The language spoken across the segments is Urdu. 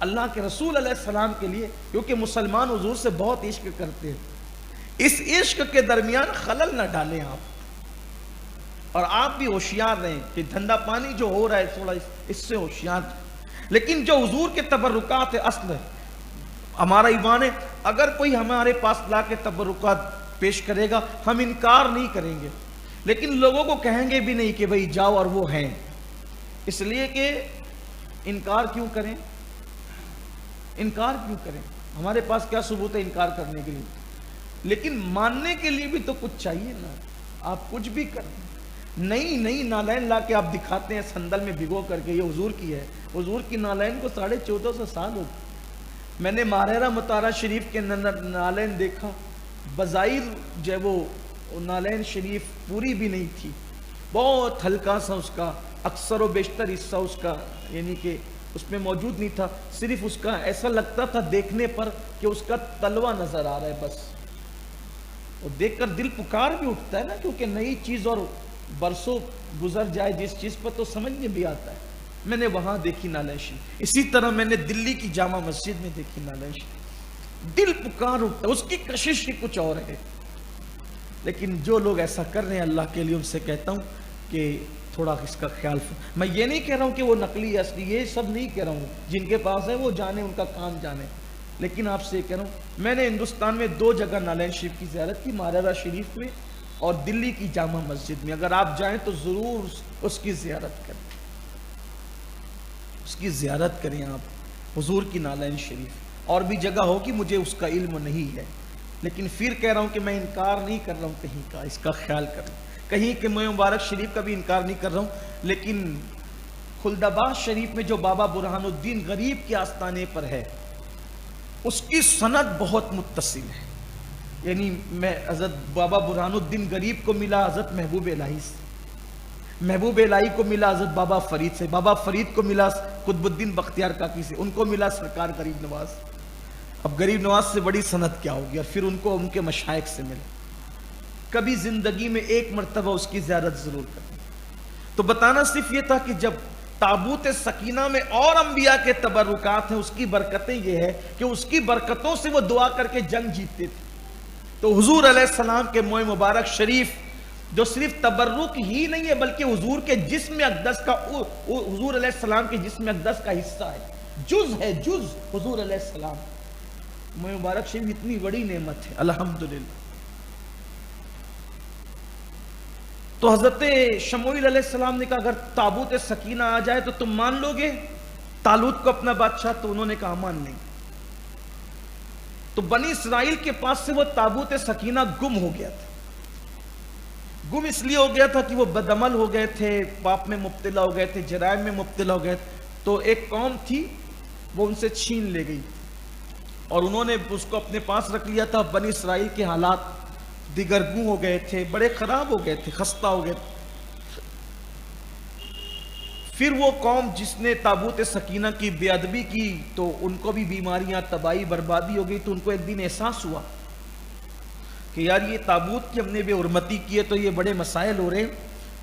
اللہ کے رسول علیہ السلام کے لیے، کیونکہ مسلمان حضور سے بہت عشق کرتے ہیں، اس عشق کے درمیان خلل نہ ڈالیں آپ، اور آپ بھی ہوشیار رہیں کہ دھندا پانی جو ہو رہا ہے تھوڑا اس سے ہوشیار رہیں۔ لیکن جو حضور کے تبرکات اصل ہے، ہمارا ایمان ہے، اگر کوئی ہمارے پاس لا کے تبرکات پیش کرے گا ہم انکار نہیں کریں گے، لیکن لوگوں کو کہیں گے بھی نہیں کہ بھئی جاؤ اور وہ ہیں، اس لیے کہ انکار کیوں کریں، انکار کیوں کریں، ہمارے پاس کیا ثبوت ہے انکار کرنے کے لیے، لیکن ماننے کے لیے بھی تو کچھ چاہیے نا، آپ کچھ بھی کریں، نئی نالین لا کے آپ دکھاتے ہیں سندل میں بھگو کر کے یہ حضور کی ہے، حضور کی نالین کو 1450 سال ہو گئے۔ میں نے ماہرہ مطالعہ شریف کے نالین دیکھا، بظاہر جو ہے وہ نالین شریف پوری بھی نہیں تھی، بہت ہلکا سا اس کا اکثر و بیشتر حصہ اس کا یعنی کہ اس میں موجود نہیں تھا، صرف اس کا ایسا لگتا تھا دیکھنے پر کہ اس کا تلوہ نظر آ رہا ہے بس، اور دیکھ کر دل پکار بھی اٹھتا ہے نا، کیونکہ نئی چیز اور برسوں گزر جائے جس چیز پر تو سمجھ میں بھی آتا ہے۔ میں نے وہاں دیکھی نالین شریف، اسی طرح میں نے دلی کی جامع مسجد میں دیکھی نالین شریف، دل پکار اٹھتا ہے، اس کی کشش ہی کچھ اور ہے۔ لیکن جو لوگ ایسا کر رہے ہیں اللہ کے لیے ان سے کہتا ہوں کہ تھوڑا اس کا خیال میں یہ نہیں کہہ رہا ہوں کہ وہ نقلی اصلی، یہ سب نہیں کہہ رہا ہوں، جن کے پاس ہے وہ جانے، ان کا کام جانے، لیکن آپ سے یہ کہہ رہا ہوں میں نے ہندوستان میں 2 جگہ نالین شریف کی زیارت کی، ماہرہ شریف میں اور دلی کی جامع مسجد میں، اگر آپ جائیں تو ضرور اس کی زیارت کریں، اس کی زیارت کریں آپ، حضور کی نالین شریف، اور بھی جگہ ہوگی مجھے اس کا علم نہیں ہے، لیکن پھر کہہ رہا ہوں کہ میں انکار نہیں کر رہا ہوں کہیں کا، اس کا خیال کریں، کہیں کہ میں مبارک شریف کا بھی انکار نہیں کر رہا ہوں، لیکن خلدآباد شریف میں جو بابا برہان الدین غریب کے آستانے پر ہے اس کی سند بہت متصل ہے، یعنی میں حضرت بابا برہان الدین غریب کو ملا حضرت محبوب الہی سے، محبوب الہی کو ملا حضرت بابا فرید سے، بابا فرید کو ملا قطب الدین بختیار کاکی سے، ان کو ملا سرکار غریب نواز۔ اب غریب نواز سے بڑی سند کیا ہوگی، اور پھر ان کو ان کے مشائخ سے ملا، کبھی زندگی میں 1 مرتبہ اس کی زیارت ضرور کریں۔ تو بتانا صرف یہ تھا کہ جب تابوت سکینہ میں اور انبیاء کے تبرکات ہیں، اس کی برکتیں یہ ہے کہ اس کی برکتوں سے وہ دعا کر کے جنگ جیتتے تھے، تو حضور علیہ السلام کے موئے مبارک شریف جو صرف تبرک ہی نہیں ہے بلکہ حضور کے جسم اقدس کا، حضور علیہ السلام کے جسم اقدس کا حصہ ہے، جز ہے، جز حضور علیہ السلام، موئے مبارک شریف اتنی بڑی نعمت ہے الحمدللہ۔ تو حضرت شموئیل علیہ السلام نے کہا اگر تابوت سکینہ آ جائے تو تم مان لو گے طالوت کو اپنا بادشاہ؟ تو انہوں نے کہا مان لیں۔ تو بنی اسرائیل کے پاس سے وہ تابوت سکینہ گم ہو گیا تھا، گم اس لیے ہو گیا تھا کہ وہ بدعمل ہو گئے تھے، پاپ میں مبتلا ہو گئے تھے، جرائم میں مبتلا ہو گئے تھے، تو ایک قوم تھی وہ ان سے چھین لے گئی اور انہوں نے اس کو اپنے پاس رکھ لیا تھا۔ بنی اسرائیل کے حالات دیگرگوں ہو گئے تھے، بڑے خراب ہو گئے تھے، خستہ ہو گئے تھے۔ پھر وہ قوم جس نے تابوت سکینہ کی بے ادبی کی تو ان کو بھی بیماریاں، تباہی، بربادی ہو گئی، تو ان کو ایک دن احساس ہوا کہ یار یہ تابوت کی ہم نے بے حرمتی کی ہے تو یہ بڑے مسائل ہو رہے ہیں،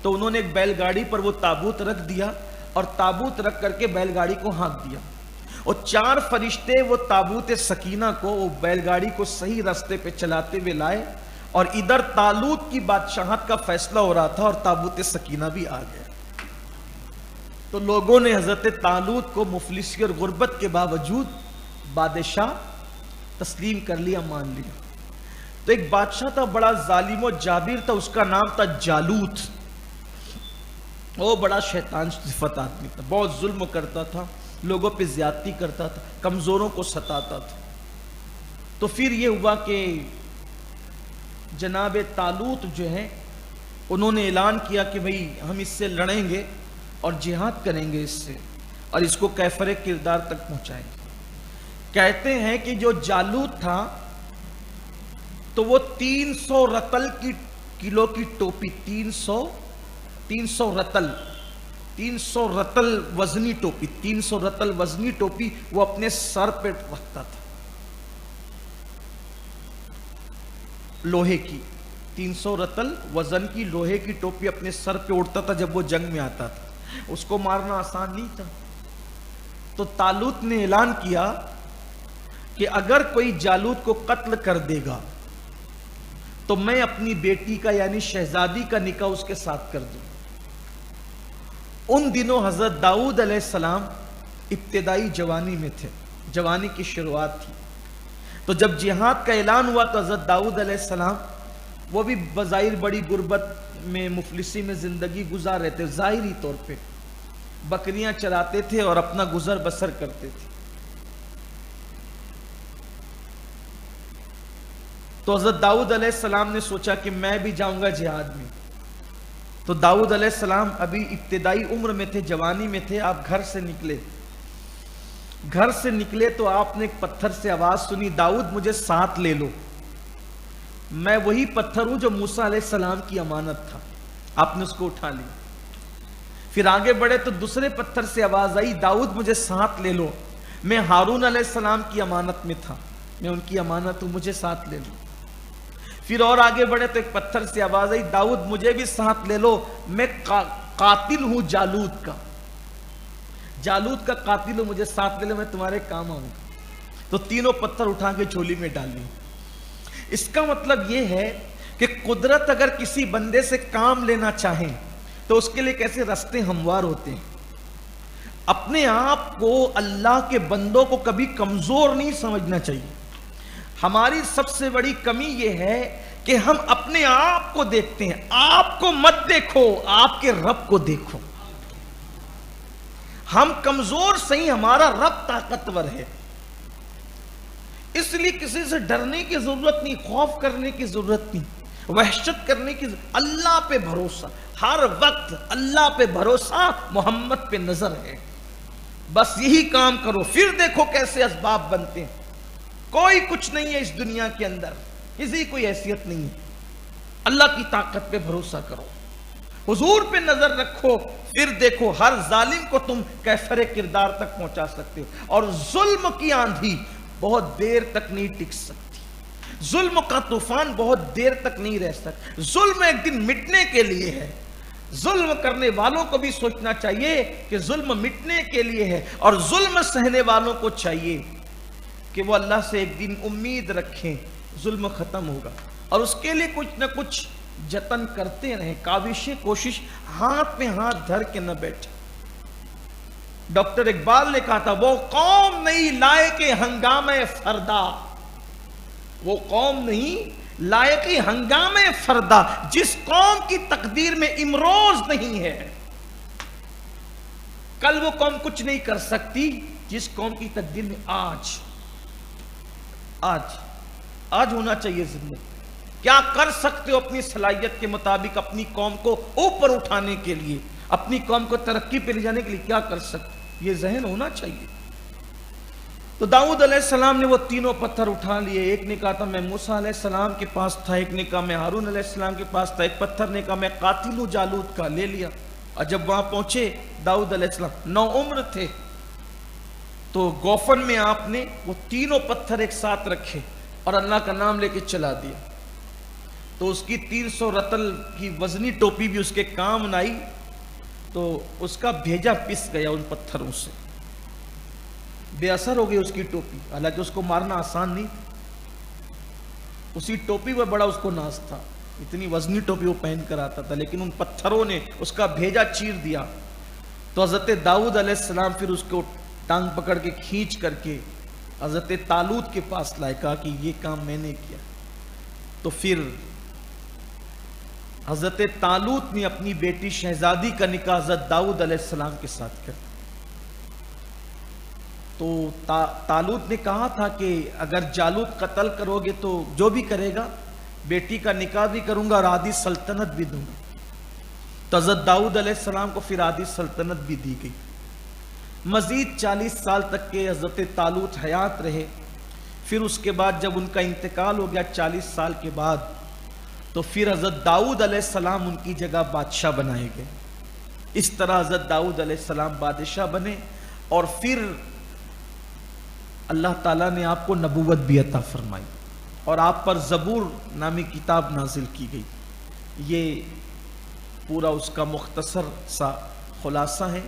تو انہوں نے ایک بیل گاڑی پر وہ تابوت رکھ دیا اور تابوت رکھ کر کے بیل گاڑی کو ہانک دیا، اور 4 فرشتے وہ تابوت سکینہ کو، وہ بیل گاڑی کو صحیح راستے پہ چلاتے ہوئے لائے، اور ادھر طالوت کی بادشاہت کا فیصلہ ہو رہا تھا اور تابوت سکینہ بھی آ گیا۔ تو لوگوں نے حضرت طالوت کو مفلسی اور غربت کے باوجود بادشاہ تسلیم کر لیا، مان لیا۔ تو ایک بادشاہ تھا بڑا ظالم و جابر تھا، اس کا نام تھا جالوت، وہ بڑا شیطان صفت آدمی تھا، بہت ظلم کرتا تھا، لوگوں پہ زیادتی کرتا تھا، کمزوروں کو ستاتا تھا۔ تو پھر یہ ہوا کہ جناب طالوت جو ہے انہوں نے اعلان کیا کہ بھئی ہم اس سے لڑیں گے اور جہاد کریں گے اس سے، اور اس کو کیفر کردار تک پہنچائیں گے۔ کہتے ہیں کہ جو جالوت تھا تو وہ 300 رتل کی کلو کی ٹوپی، 300 رتل، 300 رتل وزنی ٹوپی، 300 رتل وزنی ٹوپی وہ اپنے سر پہ رکھتا تھا، لوہے کی 300 رتل وزن کی لوہے کی ٹوپی اپنے سر پہ اڑتا تھا جب وہ جنگ میں آتا تھا۔ اس کو مارنا آسان نہیں تھا، تو طالوت نے اعلان کیا کہ اگر کوئی جالوت کو قتل کر دے گا تو میں اپنی بیٹی کا یعنی شہزادی کا نکاح اس کے ساتھ کر دوں۔ ان دنوں حضرت داؤد علیہ السلام ابتدائی جوانی میں تھے، جوانی کی شروعات تھی۔ تو جب جہاد کا اعلان ہوا تو حضرت داؤد علیہ السلام وہ بھی بظاہر بڑی غربت میں مفلسی میں زندگی گزار رہے تھے، ظاہری طور پہ بکریاں چراتے تھے اور اپنا گزر بسر کرتے تھے۔ تو حضرت داؤد علیہ السلام نے سوچا کہ میں بھی جاؤں گا جہاد میں۔ تو داؤد علیہ السلام ابھی ابتدائی عمر میں تھے، جوانی میں تھے۔ آپ گھر سے نکلے تو آپ نے ایک پتھر سے آواز سنی، داؤد مجھے ساتھ لے لو، میں وہی پتھر ہوں جو موسیٰ علیہ السلام کی امانت تھا۔ آپ نے اس کو اٹھا لیا۔ پھر آگے بڑھے تو دوسرے پتھر سے آواز آئی، داؤد مجھے ساتھ لے لو، میں ہارون علیہ السلام کی امانت میں تھا، میں ان کی امانت ہوں، مجھے ساتھ لے لو۔ پھر اور آگے بڑھے تو ایک پتھر سے آواز آئی، داؤد مجھے بھی ساتھ لے لو، میں قاتل ہوں جالوت کا قاتل ہوں، مجھے ساتھ لے لو، میں تمہارے کام آؤں گا۔ تو تینوں پتھر اٹھا کے جھولی میں ڈال لی۔ اس کا مطلب یہ ہے کہ قدرت اگر کسی بندے سے کام لینا چاہیں تو اس کے لیے کیسے راستے ہموار ہوتے ہیں۔ اپنے آپ کو اللہ کے بندوں کو کبھی کمزور نہیں سمجھنا چاہیے۔ ہماری سب سے بڑی کمی یہ ہے کہ ہم اپنے آپ کو دیکھتے ہیں، آپ کو مت دیکھو، آپ کے رب کو دیکھو۔ ہم کمزور صحیح، ہمارا رب طاقتور ہے، اس لیے کسی سے ڈرنے کی ضرورت نہیں، خوف کرنے کی ضرورت نہیں، وحشت کرنے کی ضرورت۔ اللہ پہ بھروسہ، ہر وقت اللہ پہ بھروسہ، محمد پہ نظر ہے، بس یہی کام کرو، پھر دیکھو کیسے اسباب بنتے ہیں۔ کوئی کچھ نہیں ہے اس دنیا کے اندر، کسی کوئی حیثیت نہیں ہے، اللہ کی طاقت پہ بھروسہ کرو، حضور پہ نظر رکھو، پھر دیکھو ہر ظالم کو تم کیفر کردار تک پہنچا سکتے ہو۔ اور ظلم کی آندھی بہت دیر تک نہیں ٹک سکتی، ظلم کا طوفان بہت دیر تک نہیں رہ سکتا۔ ظلم ایک دن مٹنے کے لیے ہے، ظلم کرنے والوں کو بھی سوچنا چاہیے کہ ظلم مٹنے کے لیے ہے، اور ظلم سہنے والوں کو چاہیے کہ وہ اللہ سے ایک دن امید رکھیں ظلم ختم ہوگا، اور اس کے لیے کچھ نہ کچھ جتن کرتے رہیں، کاوشیں، کوشش، ہاتھ میں ہاتھ دھر کے نہ بیٹھے۔ ڈاکٹر اقبال نے کہا تھا، وہ قوم نہیں لائق ہنگامہ فردا، وہ قوم نہیں لائق ہنگامہ فردا، جس قوم کی تقدیر میں امروز نہیں ہے، کل وہ قوم کچھ نہیں کر سکتی، جس قوم کی تقدیر میں آج ہونا چاہیے زندگی۔ کیا کر سکتے ہو اپنی صلاحیت کے مطابق اپنی قوم کو اوپر اٹھانے کے لیے، اپنی قوم کو ترقی پہ لے جانے کے لیے کیا کر سکتے، یہ ذہن ہونا چاہیے۔ تو داؤد علیہ السلام نے وہ تینوں پتھر اٹھا لیے۔ ایک نے کہا تھا میں موسیٰ علیہ السلام کے پاس تھا، ایک نے کہا میں ہارون علیہ السلام کے پاس تھا، ایک پتھر نے کہا میں قاتل ہوں جالوت کا، لے لیا۔ اور جب وہاں پہنچے داؤد علیہ السلام 9 عمر تھے، تو گوفن میں آپ نے وہ تینوں پتھر ایک ساتھ رکھے اور اللہ کا نام لے کے چلا دیا۔ تو اس کی 300 رتل کی وزنی ٹوپی بھی اس کے کام نہ آئی، تو اس کا بھیجا پس گیا ان پتھروں سے، بے اثر ہو گئی اس کی ٹوپی۔ حالانکہ اس کو مارنا آسان نہیں، اسی ٹوپی میں بڑا اس کو ناز تھا، اتنی وزنی ٹوپی وہ پہن کر آتا تھا، لیکن ان پتھروں نے اس کا بھیجا چیر دیا۔ تو حضرت داؤد علیہ السلام پھر اس کو ٹانگ پکڑ کے کھینچ کر کے حضرت طالوت کے پاس لائے، کہا کہ یہ کام میں نے کیا۔ تو پھر حضرت طالوت نے اپنی بیٹی شہزادی کا نکاح حضرت داؤد علیہ السلام کے ساتھ کیا۔ تو طالوت نے کہا تھا کہ اگر جالوت قتل کرو گے تو جو بھی کرے گا بیٹی کا نکاح بھی کروں گا اور آدھی سلطنت بھی دوں گا۔ تو حضرت داؤد علیہ السلام کو پھر آدھی سلطنت بھی دی گئی۔ مزید 40 سال تک کے حضرت طالوت حیات رہے۔ پھر اس کے بعد جب ان کا انتقال ہو گیا 40 سال کے بعد، تو پھر حضرت داؤد علیہ السلام ان کی جگہ بادشاہ بنائے گئے۔ اس طرح حضرت داؤد علیہ السلام بادشاہ بنے، اور پھر اللہ تعالیٰ نے آپ کو نبوت بھی عطا فرمائی، اور آپ پر زبور نامی کتاب نازل کی گئی۔ یہ پورا اس کا مختصر سا خلاصہ ہے۔